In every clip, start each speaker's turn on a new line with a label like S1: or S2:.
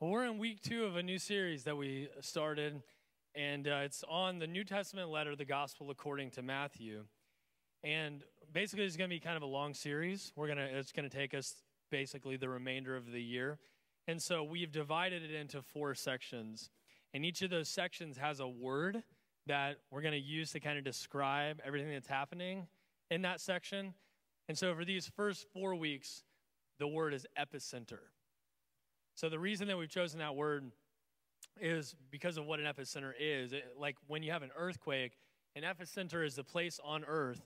S1: Well, we're in week 2 of a new series that we started, and it's on the New Testament letter, the Gospel according to Matthew. And basically, it's going to be kind of a long series. It's going to take us basically the remainder of the year. And so we've divided it into 4 sections. And each of those sections has a word that we're going to use to kind of describe everything that's happening in that section. And so for these first 4 weeks, the word is epicenter. So the reason that we've chosen that word is because of what an epicenter is. Like when you have an earthquake, an epicenter is the place on earth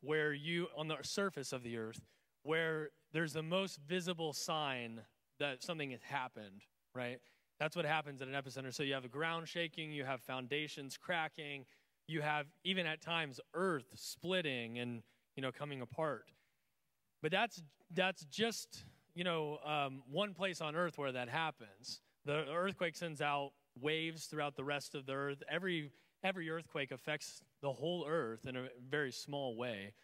S1: on the surface of the earth, where there's the most visible sign that something has happened, right? That's what happens at an epicenter. So you have the ground shaking, you have foundations cracking, you have even at times earth splitting and, coming apart. But that's just one place on earth where that happens. The earthquake sends out waves throughout the rest of the earth. Every earthquake affects the whole earth in a very small way.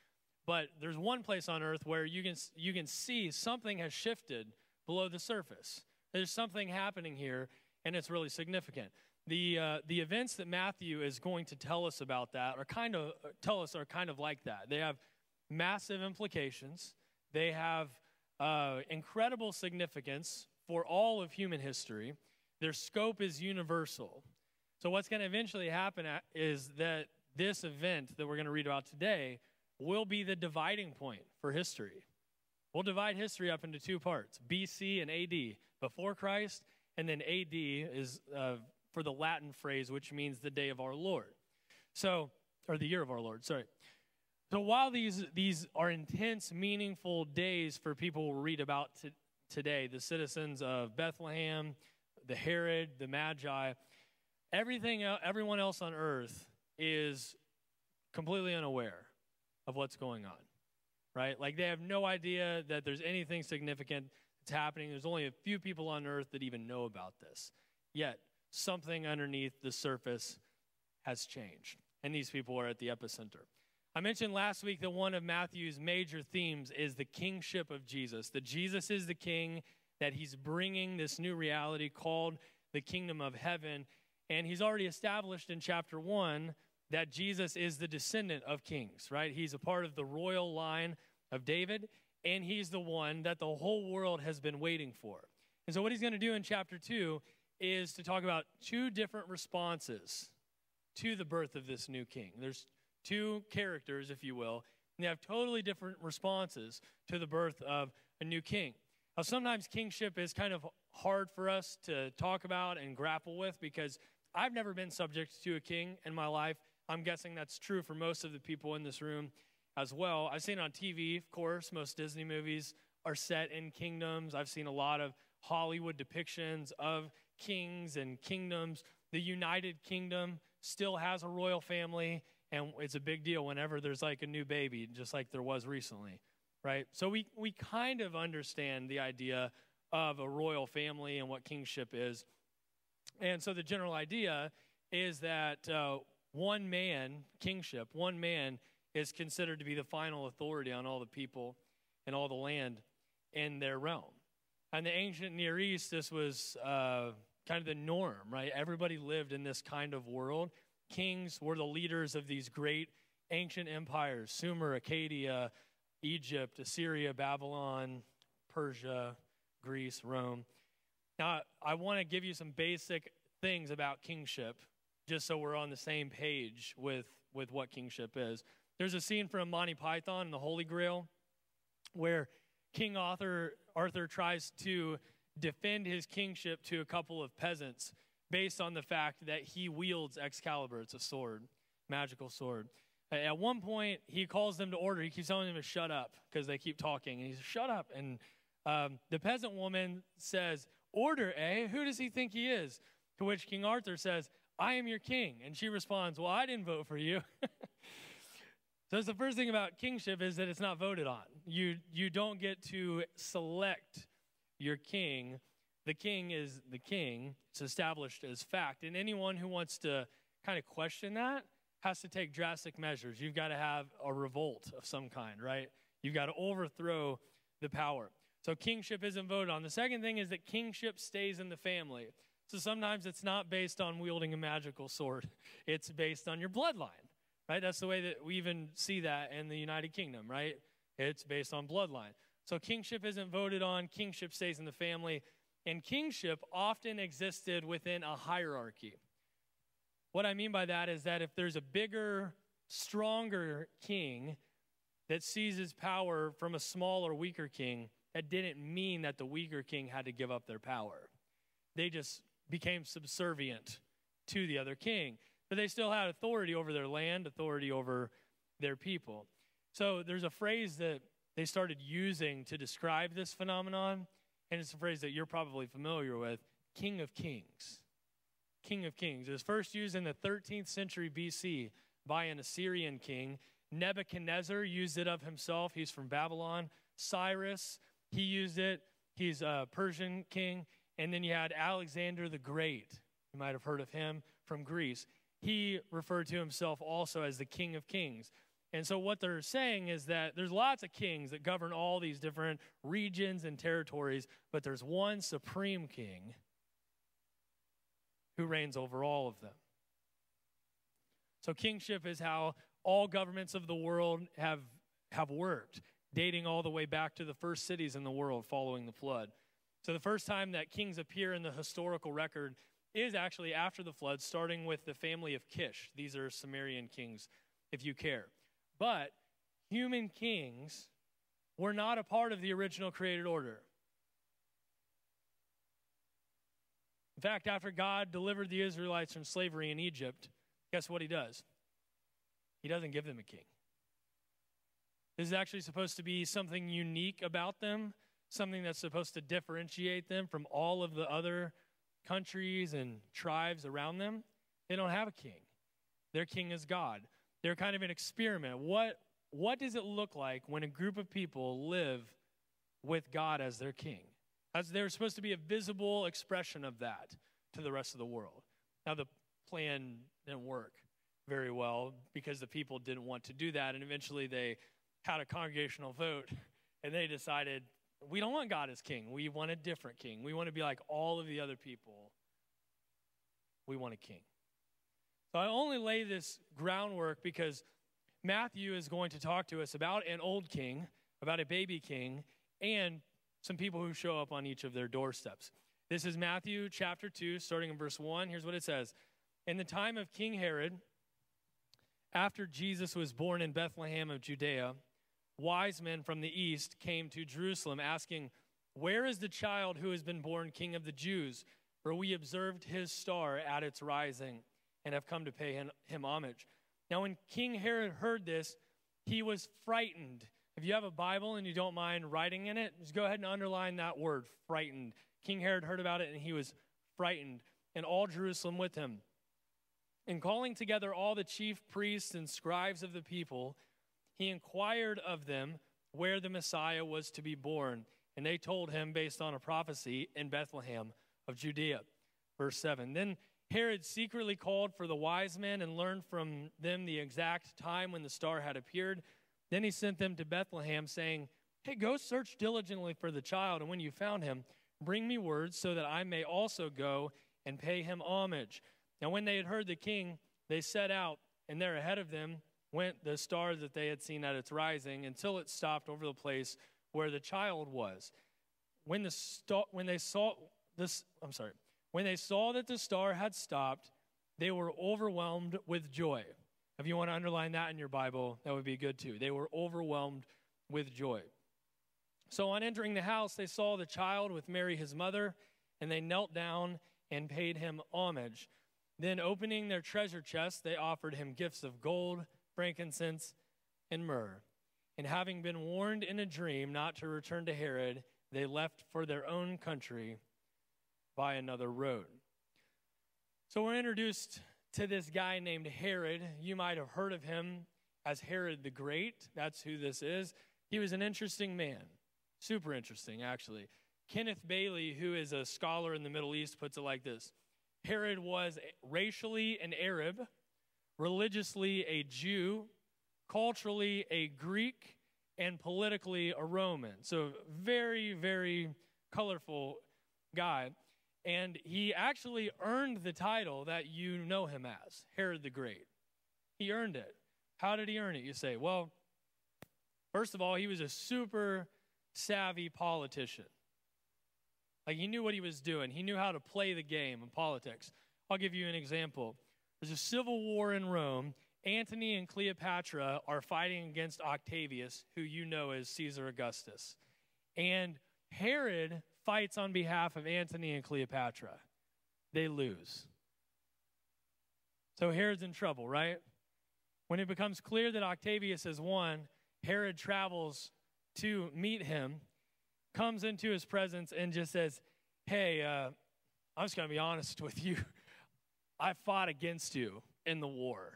S1: But there's one place on earth where you can see something has shifted below the surface. There's something happening here, and it's really significant. The events that Matthew is going to tell us about that are kind of like that. They have massive implications. They have incredible significance for all of human history. Their scope is universal. So what's going to eventually happen is that this event that we're going to read about today will be the dividing point for history. We'll divide history up into 2 parts, BC and AD, before Christ, and then AD is for the Latin phrase, which means the day of our Lord. Or the year of our Lord, sorry. So while these are intense, meaningful days for people we'll read about today, the citizens of Bethlehem, the Herod, the Magi, everyone else on earth is completely unaware of what's going on, right? Like they have no idea that there's anything significant that's happening. There's only a few people on earth that even know about this. Yet something underneath the surface has changed, and these people are at the epicenter. I mentioned last week that one of Matthew's major themes is the kingship of Jesus, that Jesus is the king, that he's bringing this new reality called the kingdom of heaven. And he's already established in chapter 1 that Jesus is the descendant of kings, right? He's a part of the royal line of David, and he's the one that the whole world has been waiting for. And so what he's going to do in chapter 2 is to talk about 2 different responses to the birth of this new king. There's 2 characters, if you will, and they have totally different responses to the birth of a new king. Now, sometimes kingship is kind of hard for us to talk about and grapple with because I've never been subject to a king in my life. I'm guessing that's true for most of the people in this room as well. I've seen it on TV, of course. Most Disney movies are set in kingdoms. I've seen a lot of Hollywood depictions of kings and kingdoms. The United Kingdom still has a royal family, and it's a big deal whenever there's like a new baby, just like there was recently, right? So we kind of understand the idea of a royal family and what kingship is. And so the general idea is that one man is considered to be the final authority on all the people and all the land in their realm. In the ancient Near East, this was kind of the norm, right? Everybody lived in this kind of world. Kings were the leaders of these great ancient empires: Sumer, Acadia, Egypt, Assyria, Babylon, Persia, Greece, Rome. Now, I want to give you some basic things about kingship, just so we're on the same page with what kingship is. There's a scene from Monty Python and the Holy Grail where King Arthur tries to defend his kingship to a couple of peasants based on the fact that he wields Excalibur. It's a sword, magical sword. At one point, he calls them to order. He keeps telling them to shut up because they keep talking. And he says, shut up. And the peasant woman says, order, eh? Who does he think he is? To which King Arthur says, I am your king. And she responds, well, I didn't vote for you. So that's the first thing about kingship, is that it's not voted on. You don't get to select your king. The king is the king. It's established as fact. And anyone who wants to kind of question that has to take drastic measures. You've got to have a revolt of some kind, right? You've got to overthrow the power. So kingship isn't voted on. The second thing is that kingship stays in the family. So sometimes it's not based on wielding a magical sword. It's based on your bloodline, right? That's the way that we even see that in the United Kingdom, right? It's based on bloodline. So kingship isn't voted on. Kingship stays in the family. And kingship often existed within a hierarchy. What I mean by that is that if there's a bigger, stronger king that seizes power from a smaller, weaker king, that didn't mean that the weaker king had to give up their power. They just became subservient to the other king. But they still had authority over their land, authority over their people. So there's a phrase that they started using to describe this phenomenon, and it's a phrase that you're probably familiar with, King of Kings. King of Kings. It was first used in the 13th century BC by an Assyrian king. Nebuchadnezzar used it of himself. He's from Babylon. Cyrus, he used it. He's a Persian king. And then you had Alexander the Great. You might have heard of him from Greece. He referred to himself also as the King of Kings. And so what they're saying is that there's lots of kings that govern all these different regions and territories, but there's one supreme king who reigns over all of them. So kingship is how all governments of the world have worked, dating all the way back to the first cities in the world following the flood. So the first time that kings appear in the historical record is actually after the flood, starting with the family of Kish. These are Sumerian kings, if you care. But human kings were not a part of the original created order. In fact, after God delivered the Israelites from slavery in Egypt, guess what he does? He doesn't give them a king. This is actually supposed to be something unique about them, something that's supposed to differentiate them from all of the other countries and tribes around them. They don't have a king. Their king is God. They're kind of an experiment. What does it look like when a group of people live with God as their king? As they're supposed to be a visible expression of that to the rest of the world. Now, the plan didn't work very well because the people didn't want to do that, and eventually they had a congregational vote, and they decided, we don't want God as king. We want a different king. We want to be like all of the other people. We want a king. So I only lay this groundwork because Matthew is going to talk to us about an old king, about a baby king, and some people who show up on each of their doorsteps. This is Matthew chapter 2, starting in verse 1. Here's what it says. In the time of King Herod, after Jesus was born in Bethlehem of Judea, wise men from the east came to Jerusalem asking, "Where is the child who has been born King of the Jews? For we observed his star at its rising and have come to pay him homage." Now when King Herod heard this, he was frightened. If you have a Bible and you don't mind writing in it, just go ahead and underline that word, frightened. King Herod heard about it and he was frightened, and all Jerusalem with him. And calling together all the chief priests and scribes of the people, he inquired of them where the Messiah was to be born. And they told him based on a prophecy in Bethlehem of Judea. Verse 7, then Herod secretly called for the wise men and learned from them the exact time when the star had appeared. Then he sent them to Bethlehem, saying, "Hey, go search diligently for the child, and when you found him, bring me word so that I may also go and pay him homage." Now when they had heard the king, they set out, and there ahead of them went the star that they had seen at its rising, until it stopped over the place where the child was. When they saw that the star had stopped, they were overwhelmed with joy. If you want to underline that in your Bible, that would be good too. They were overwhelmed with joy. So on entering the house, they saw the child with Mary his mother, and they knelt down and paid him homage. Then opening their treasure chests, they offered him gifts of gold, frankincense, and myrrh. And having been warned in a dream not to return to Herod, they left for their own country by another road. So we're introduced to this guy named Herod. You might have heard of him as Herod the Great. That's who this is. He was an interesting man. Super interesting, actually. Kenneth Bailey, who is a scholar in the Middle East, puts it like this. Herod was racially an Arab, religiously a Jew, culturally a Greek, and politically a Roman. So very, very colorful guy. And he actually earned the title that you know him as, Herod the Great. He earned it. How did he earn it, you say? Well, first of all, he was a super savvy politician. Like, he knew what he was doing. He knew how to play the game of politics. I'll give you an example. There's a civil war in Rome. Antony and Cleopatra are fighting against Octavius, who you know as Caesar Augustus. And Herod fights on behalf of Antony and Cleopatra. They lose. So Herod's in trouble, right? When it becomes clear that Octavius has won, Herod travels to meet him, comes into his presence, and just says, hey, I'm just going to be honest with you. I fought against you in the war.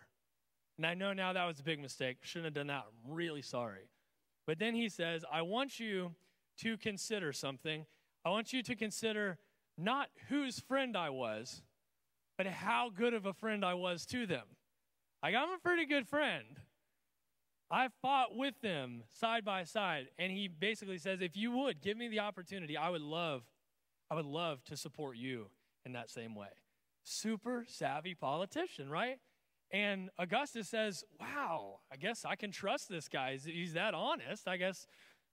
S1: And I know now that was a big mistake. Shouldn't have done that. I'm really sorry. But then he says, I want you to consider something. I want you to consider not whose friend I was, but how good of a friend I was to them. Like, I'm a pretty good friend. I fought with them side by side. And he basically says, if you would give me the opportunity, I would love to support you in that same way. Super savvy politician, right? And Augustus says, wow, I guess I can trust this guy. He's that honest. I guess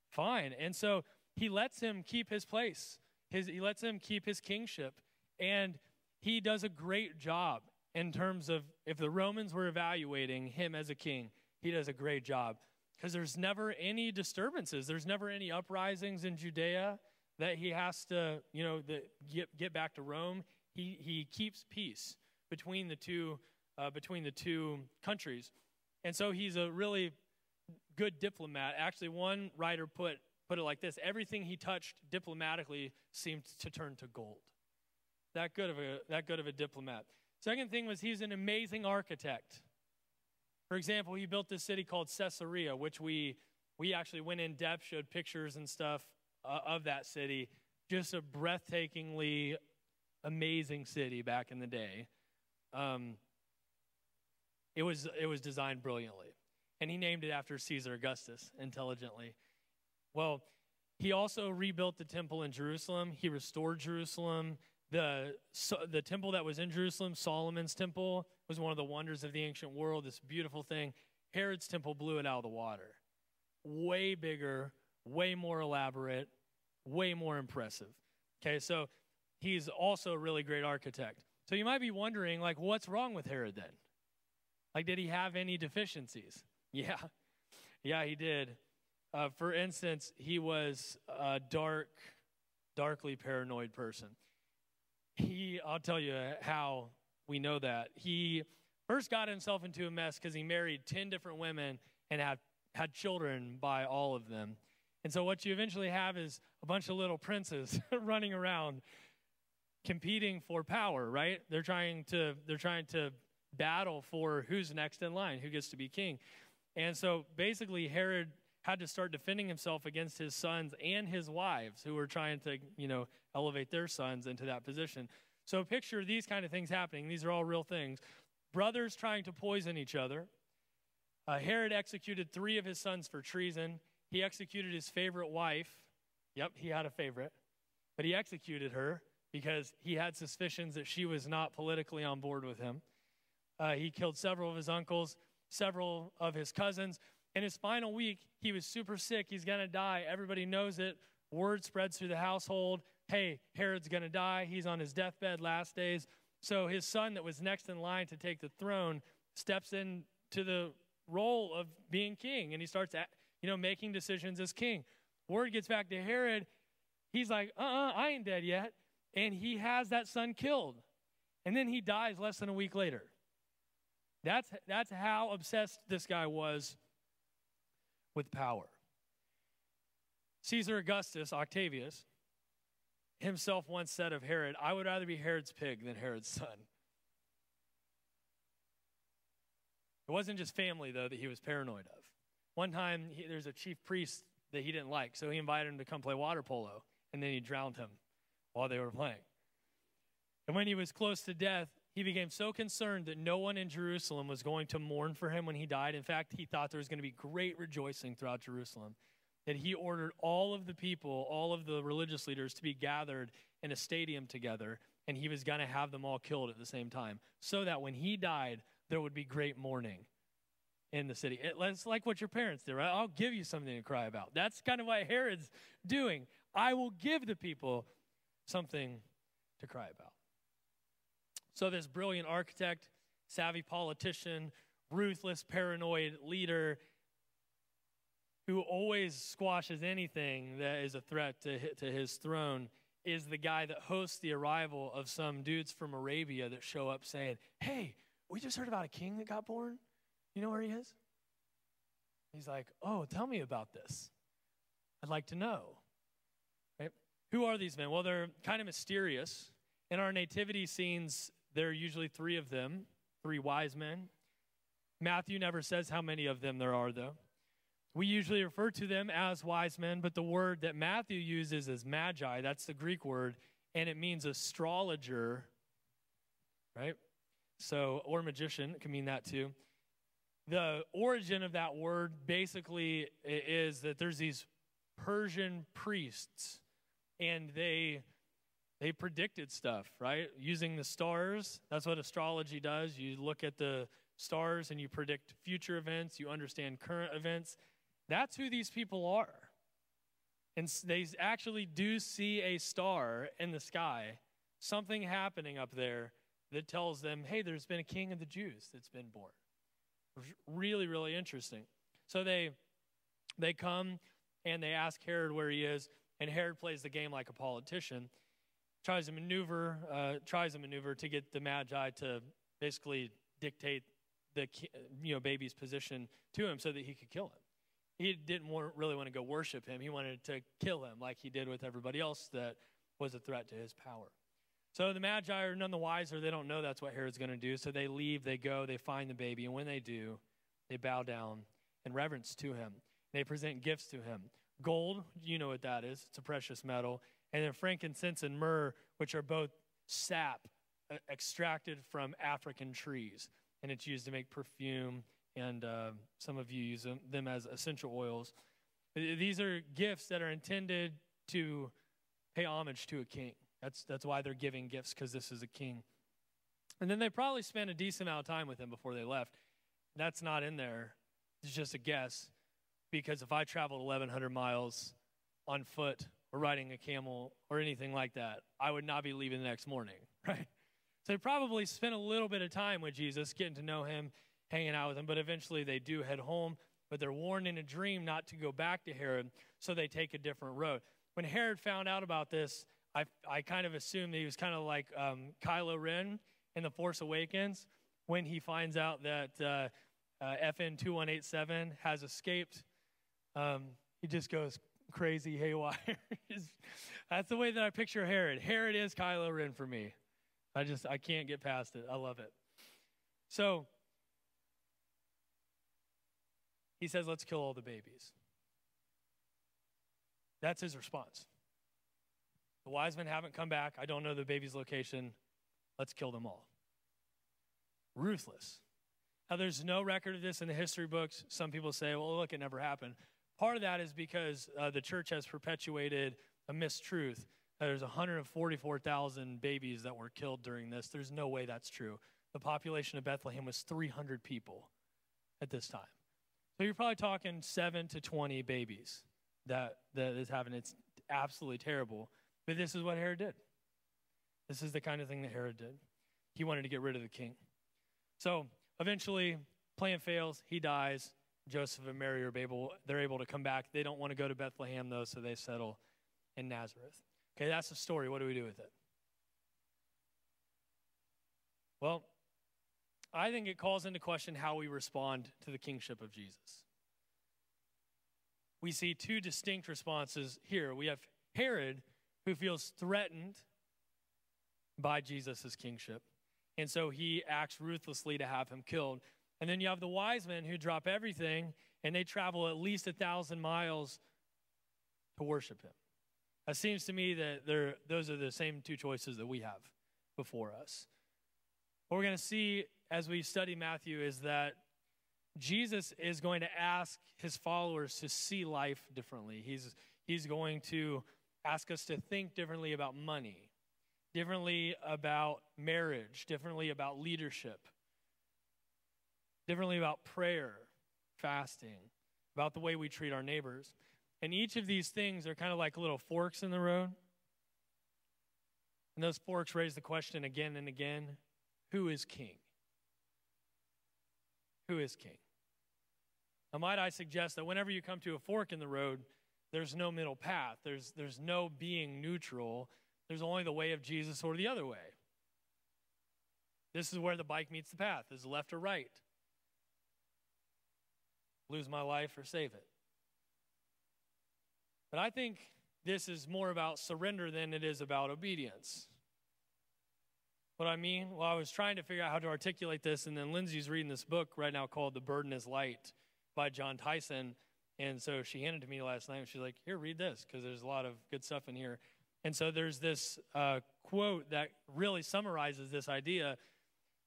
S1: fine. And so he lets him keep his place. He lets him keep his kingship. And he does a great job in terms of, if the Romans were evaluating him as a king, he does a great job. Because there's never any disturbances. There's never any uprisings in Judea that he has to, get back to Rome. He keeps peace between the two countries. And so he's a really good diplomat. Actually, one writer put it like this: everything he touched diplomatically seemed to turn to gold. That good of a diplomat. Second thing was, he's an amazing architect. For example, he built this city called Caesarea, which we actually went in depth, showed pictures and stuff of that city. Just a breathtakingly amazing city back in the day. It was designed brilliantly, and he named it after Caesar Augustus intelligently. Well, he also rebuilt the temple in Jerusalem. He restored Jerusalem. The temple that was in Jerusalem, Solomon's temple, was one of the wonders of the ancient world, this beautiful thing. Herod's temple blew it out of the water. Way bigger, way more elaborate, way more impressive. Okay, so he's also a really great architect. So you might be wondering, like, what's wrong with Herod then? Like, did he have any deficiencies? Yeah, he did. For instance, he was a darkly paranoid person. I'll tell you how we know that. He first got himself into a mess because he married 10 different women and had children by all of them. And so what you eventually have is a bunch of little princes running around competing for power, right? They're trying to battle for who's next in line, who gets to be king. And so basically Herod had to start defending himself against his sons and his wives, who were trying to, elevate their sons into that position. So picture these kind of things happening. These are all real things. Brothers trying to poison each other. Herod executed 3 of his sons for treason. He executed his favorite wife. Yep, he had a favorite. But he executed her because he had suspicions that she was not politically on board with him. He killed several of his uncles, several of his cousins. In his final week, he was super sick. He's going to die. Everybody knows it. Word spreads through the household. Hey, Herod's going to die. He's on his deathbed, last days. So his son that was next in line to take the throne steps into the role of being king, and he starts making decisions as king. Word gets back to Herod. He's like, I ain't dead yet. And he has that son killed. And then he dies less than a week later. That's how obsessed this guy was with power. Caesar Augustus, Octavius, himself once said of Herod, I would rather be Herod's pig than Herod's son. It wasn't just family, though, that he was paranoid of. One time, there's a chief priest that he didn't like, so he invited him to come play water polo, and then he drowned him while they were playing. And when he was close to death, he became so concerned that no one in Jerusalem was going to mourn for him when he died. In fact, he thought there was going to be great rejoicing throughout Jerusalem, that he ordered all of the people, all of the religious leaders to be gathered in a stadium together, and he was going to have them all killed at the same time, so that when he died, there would be great mourning in the city. It's like what your parents did, right? I'll give you something to cry about. That's kind of what Herod's doing. I will give the people something to cry about. So this brilliant architect, savvy politician, ruthless, paranoid leader who always squashes anything that is a threat to his throne is the guy that hosts the arrival of some dudes from Arabia that show up saying, hey, we just heard about a king that got born. You know where he is? He's like, oh, tell me about this. I'd like to know. Right? Who are these men? Well, they're kind of mysterious. In our nativity scenes, there are usually 3 of them, 3 wise men. Matthew never says how many of them there are, though. We usually refer to them as wise men, but the word that Matthew uses is magi. That's the Greek word, and it means astrologer, right? So, or magician, it can mean that too. The origin of that word basically is that there's these Persian priests, and they predicted stuff, right? Using the stars. That's what astrology does. You look at the stars and you predict future events. You understand current events. That's who these people are. And they actually do see a star in the sky, something happening up there that tells them, hey, there's been a king of the Jews that's been born. Really, really interesting. So they come and they ask Herod where he is, and Herod plays the game like a politician, tries a maneuver to get the Magi to basically dictate the baby's position to him so that he could kill him. He didn't really want to go worship him. He wanted to kill him like he did with everybody else that was a threat to his power. So the Magi are none the wiser. They don't know that's what Herod's going to do. So they leave, they go, they find the baby. And when they do, they bow down in reverence to him. They present gifts to him. Gold, you know what that is. It's a precious metal. And then frankincense and myrrh, which are both sap extracted from African trees. And it's used to make perfume, and some of you use them as essential oils. These are gifts that are intended to pay homage to a king. That's why they're giving gifts, because this is a king. And then they probably spent a decent amount of time with him before they left. That's not in there. It's just a guess, because if I traveled 1,100 miles on foot or riding a camel or anything like that, I would not be leaving the next morning, right? So they probably spent a little bit of time with Jesus, getting to know him, hanging out with him, but eventually they do head home, but they're warned in a dream not to go back to Herod, so they take a different road. When Herod found out about this, I kind of assumed that he was kind of like Kylo Ren in The Force Awakens, when he finds out that FN 2187 has escaped. He just goes crazy, haywire. That's the way that I picture Herod. Herod is Kylo Ren for me. I can't get past it. I love it. So he says, let's kill all the babies. That's his response. The wise men haven't come back. I don't know the baby's location. Let's kill them all. Ruthless. Now, there's no record of this in the history books. Some people say, well, look, it never happened. Part of that is because the church has perpetuated a mistruth. There's 144,000 babies that were killed during this. There's no way that's true. The population of Bethlehem was 300 people at this time. So you're probably talking 7 to 20 babies that is happening. It's absolutely terrible. But this is what Herod did. This is the kind of thing that Herod did. He wanted to get rid of the king. So eventually, plan fails. He dies. Joseph and Mary they're able to come back. They don't want to go to Bethlehem, though, so they settle in Nazareth. Okay, that's the story. What do we do with it? Well, I think it calls into question how we respond to the kingship of Jesus. We see 2 distinct responses here. We have Herod, who feels threatened by Jesus' kingship, and so he acts ruthlessly to have him killed. And then you have the wise men who drop everything, and they travel at least 1,000 miles to worship him. It seems to me that those are the same 2 choices that we have before us. what we're going to see as we study Matthew is that Jesus is going to ask his followers to see life differently. He's going to ask us to think differently about money, differently about marriage, differently about leadership, differently about prayer, fasting, about the way we treat our neighbors. And each of these things are kind of like little forks in the road. And those forks raise the question again and again, who is king? Who is king? Now, might I suggest that whenever you come to a fork in the road, there's no middle path. There's no being neutral. There's only the way of Jesus or the other way. This is where the bike meets the path. Is left or right? Lose my life or save it? But I think this is more about surrender than it is about obedience. What I mean? Well, I was trying to figure out how to articulate this, and then Lindsay's reading this book right now called The Burden is Light by John Tyson. And so she handed it to me last night, and she's like, here, read this, because there's a lot of good stuff in here. And so there's this quote that really summarizes this idea.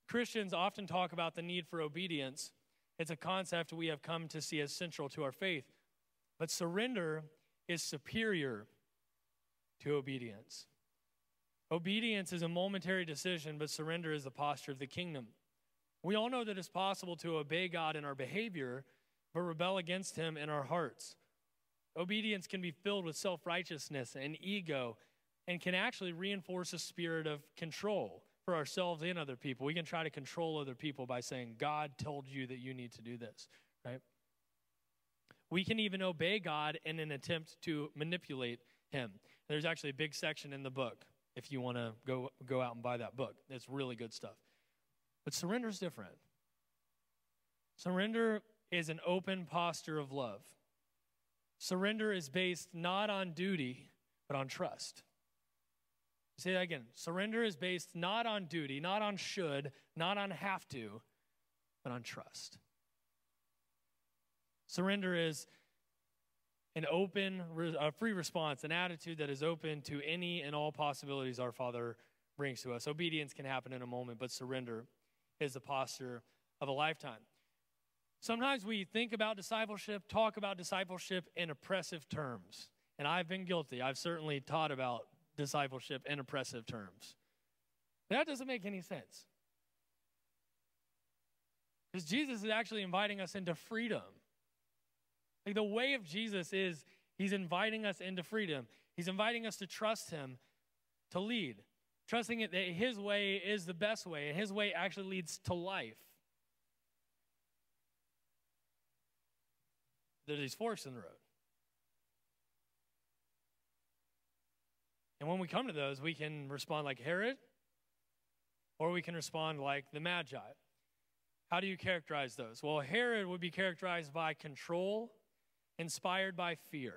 S1: Christians often talk about the need for obedience. It's a concept we have come to see as central to our faith. But surrender is superior to obedience. Obedience is a momentary decision, but surrender is the posture of the kingdom. We all know that it's possible to obey God in our behavior, but rebel against him in our hearts. Obedience can be filled with self-righteousness and ego and can actually reinforce a spirit of control for ourselves and other people. We can try to control other people by saying, God told you that you need to do this, right? We can even obey God in an attempt to manipulate him. There's actually a big section in the book if you want to go out and buy that book. It's really good stuff. But surrender is different. Surrender is an open posture of love. Surrender is based not on duty, but on trust. Say that again. Surrender is based not on duty, not on should, not on have to, but on trust. Surrender is an open, a free response, an attitude that is open to any and all possibilities our Father brings to us. Obedience can happen in a moment, but surrender is the posture of a lifetime. Sometimes we think about discipleship, talk about discipleship in oppressive terms. And I've been guilty. I've certainly taught about discipleship in oppressive terms. That doesn't make any sense. Because Jesus is actually inviting us into freedom. Like the way of Jesus is he's inviting us into freedom. He's inviting us to trust him to lead. Trusting that his way is the best way, and his way actually leads to life. There's these forks in the road. And when we come to those, we can respond like Herod, or we can respond like the Magi. How do you characterize those? Well, Herod would be characterized by control, inspired by fear.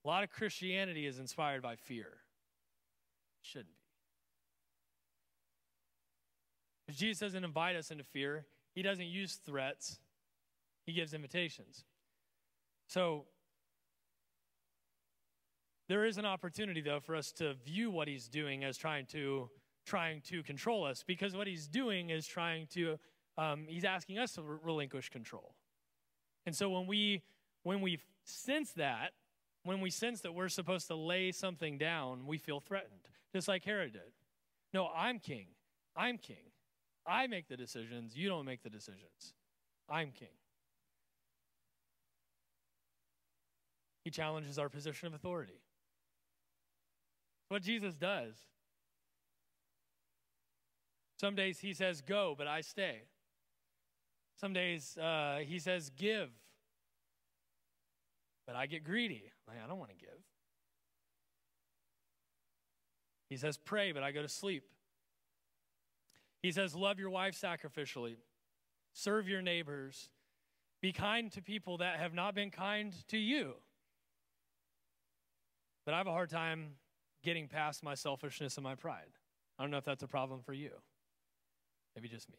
S1: A lot of Christianity is inspired by fear. It shouldn't be. Because Jesus doesn't invite us into fear. He doesn't use threats. He gives invitations. So there is an opportunity, though, for us to view what he's doing as trying to control us, because what he's doing is he's asking us to relinquish control. And so when we sense that, when we sense that we're supposed to lay something down, we feel threatened, just like Herod did. No, I'm king. I'm king. I make the decisions. You don't make the decisions. I'm king. He challenges our position of authority. What Jesus does. Some days he says, go, but I stay. Some days he says, give, but I get greedy. Like, I don't want to give. He says, pray, but I go to sleep. He says, love your wife sacrificially. Serve your neighbors. Be kind to people that have not been kind to you. But I have a hard time getting past my selfishness and my pride. I don't know if that's a problem for you. Maybe just me.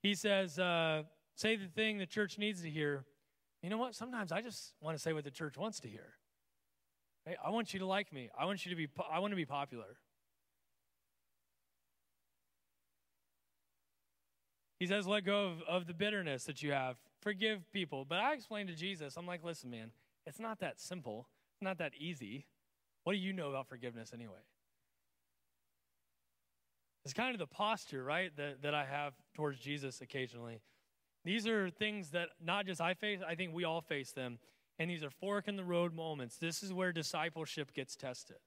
S1: He says, say the thing the church needs to hear. You know what? Sometimes I just want to say what the church wants to hear. Right? I want you to like me. I want to be popular. He says, let go of the bitterness that you have. Forgive people. But I explained to Jesus, I'm like, listen, man, it's not that simple. It's not that easy. What do you know about forgiveness anyway? It's kind of the posture, right, that I have towards Jesus occasionally. These are things that not just I face, I think we all face them. And these are fork in the road moments. This is where discipleship gets tested.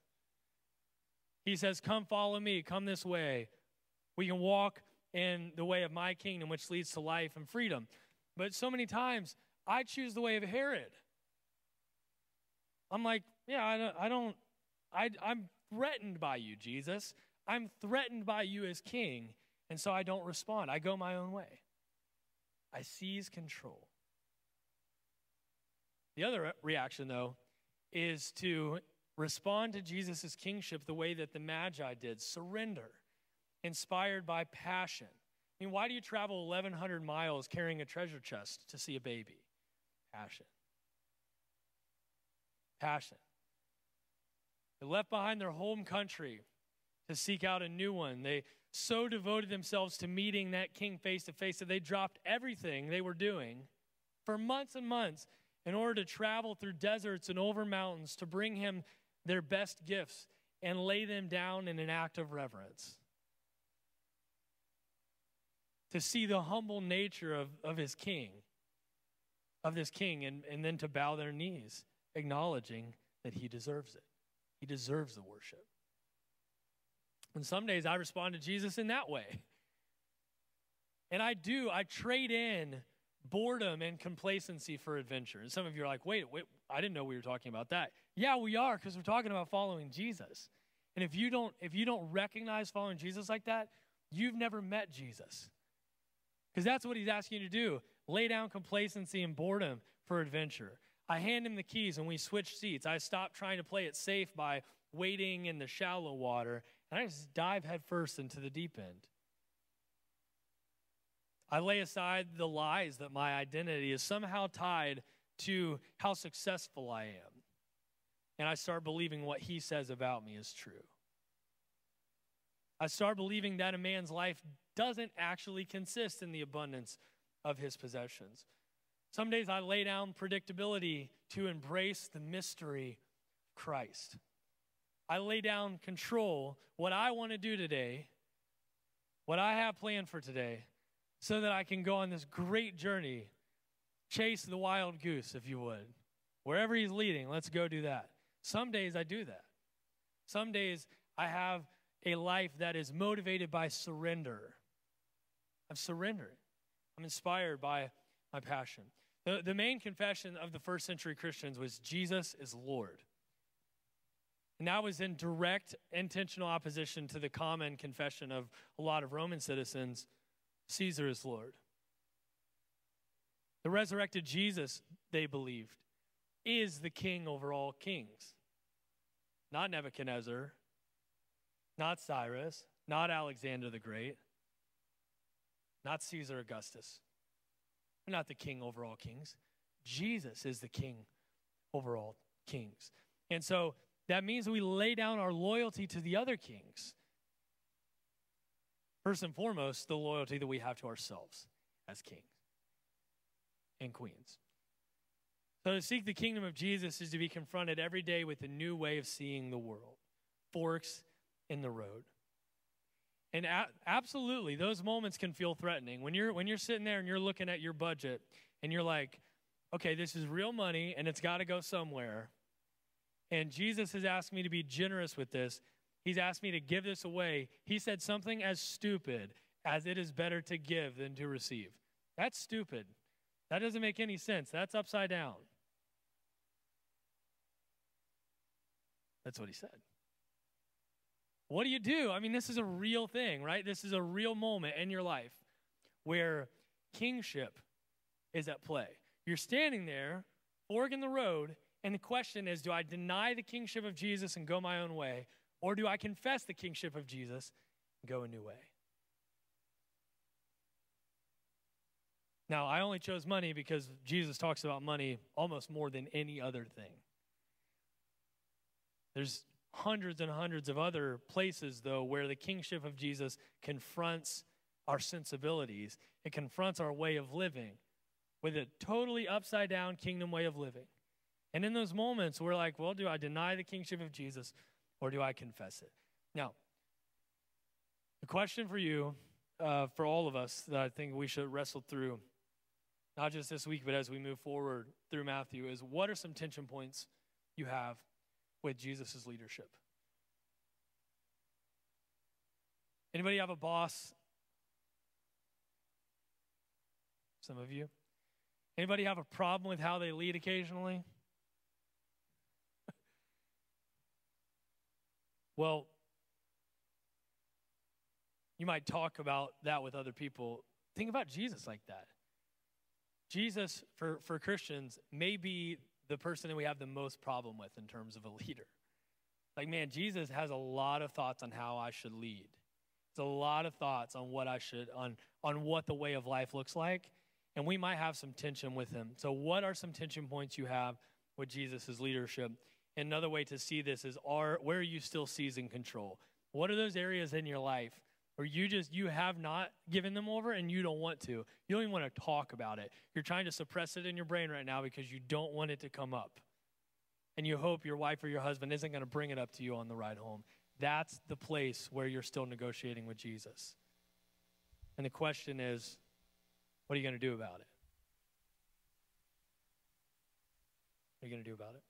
S1: He says, come follow me, come this way. We can walk in the way of my kingdom, which leads to life and freedom. But so many times, I choose the way of Herod. I'm like, yeah, I'm threatened by you, Jesus. I'm threatened by you as king, and so I don't respond. I go my own way. I seize control. The other reaction, though, is to respond to Jesus' kingship the way that the Magi did, surrender. Inspired by passion. I mean, why do you travel 1,100 miles carrying a treasure chest to see a baby? Passion. Passion. They left behind their home country to seek out a new one. They so devoted themselves to meeting that king face to face that they dropped everything they were doing for months and months in order to travel through deserts and over mountains to bring him their best gifts and lay them down in an act of reverence. To see the humble nature of his king, of this king, and then to bow their knees, acknowledging that he deserves it. He deserves the worship. And some days I respond to Jesus in that way. And I trade in boredom and complacency for adventure. And some of you are like, wait, I didn't know we were talking about that. Yeah, we are, because we're talking about following Jesus. And if you don't recognize following Jesus like that, you've never met Jesus. Because that's what he's asking you to do. Lay down complacency and boredom for adventure. I hand him the keys and we switch seats. I stop trying to play it safe by wading in the shallow water, and I just dive headfirst into the deep end. I lay aside the lies that my identity is somehow tied to how successful I am. And I start believing what he says about me is true. I start believing that a man's life doesn't actually consist in the abundance of his possessions. Some days I lay down predictability to embrace the mystery of Christ. I lay down control, what I want to do today, what I have planned for today, so that I can go on this great journey, chase the wild goose, if you would. Wherever he's leading, let's go do that. Some days I do that. Some days I have a life that is motivated by surrender. I'm surrendering. I'm inspired by my passion. The main confession of the first century Christians was Jesus is Lord. And that was in direct intentional opposition to the common confession of a lot of Roman citizens, Caesar is Lord. The resurrected Jesus, they believed, is the king over all kings. Not Nebuchadnezzar, not Cyrus, not Alexander the Great, not Caesar Augustus. They're not the king over all kings. Jesus is the king over all kings. And so that means we lay down our loyalty to the other kings. First and foremost, the loyalty that we have to ourselves as kings and queens. So to seek the kingdom of Jesus is to be confronted every day with a new way of seeing the world. Forks in the road. And absolutely, those moments can feel threatening. When you're sitting there and you're looking at your budget and you're like, okay, this is real money and it's got to go somewhere. And Jesus has asked me to be generous with this. He's asked me to give this away. He said something as stupid as it is better to give than to receive. That's stupid. That doesn't make any sense. That's upside down. That's what he said. What do? I mean, this is a real thing, right? This is a real moment in your life where kingship is at play. You're standing there, fork in the road, and the question is, do I deny the kingship of Jesus and go my own way, or do I confess the kingship of Jesus and go a new way? Now, I only chose money because Jesus talks about money almost more than any other thing. There's hundreds and hundreds of other places, though, where the kingship of Jesus confronts our sensibilities. It confronts our way of living with a totally upside-down kingdom way of living. And in those moments, we're like, well, do I deny the kingship of Jesus or do I confess it? Now, the question for you, for all of us, that I think we should wrestle through, not just this week, but as we move forward through Matthew, is what are some tension points you have with Jesus' leadership? Anybody have a boss? Some of you. Anybody have a problem with how they lead occasionally? Well, you might talk about that with other people. Think about Jesus like that. Jesus, for Christians, may be the person that we have the most problem with in terms of a leader. Like, man, Jesus has a lot of thoughts on how I should lead. It's a lot of thoughts on what I should, on what the way of life looks like. And we might have some tension with him. So what are some tension points you have with Jesus' leadership? Another way to see this is, where are you still seizing control? What are those areas in your life where you have not given them over and you don't want to? You don't even want to talk about it. You're trying to suppress it in your brain right now because you don't want it to come up. And you hope your wife or your husband isn't going to bring it up to you on the ride home. That's the place where you're still negotiating with Jesus. And the question is, what are you going to do about it? What are you going to do about it?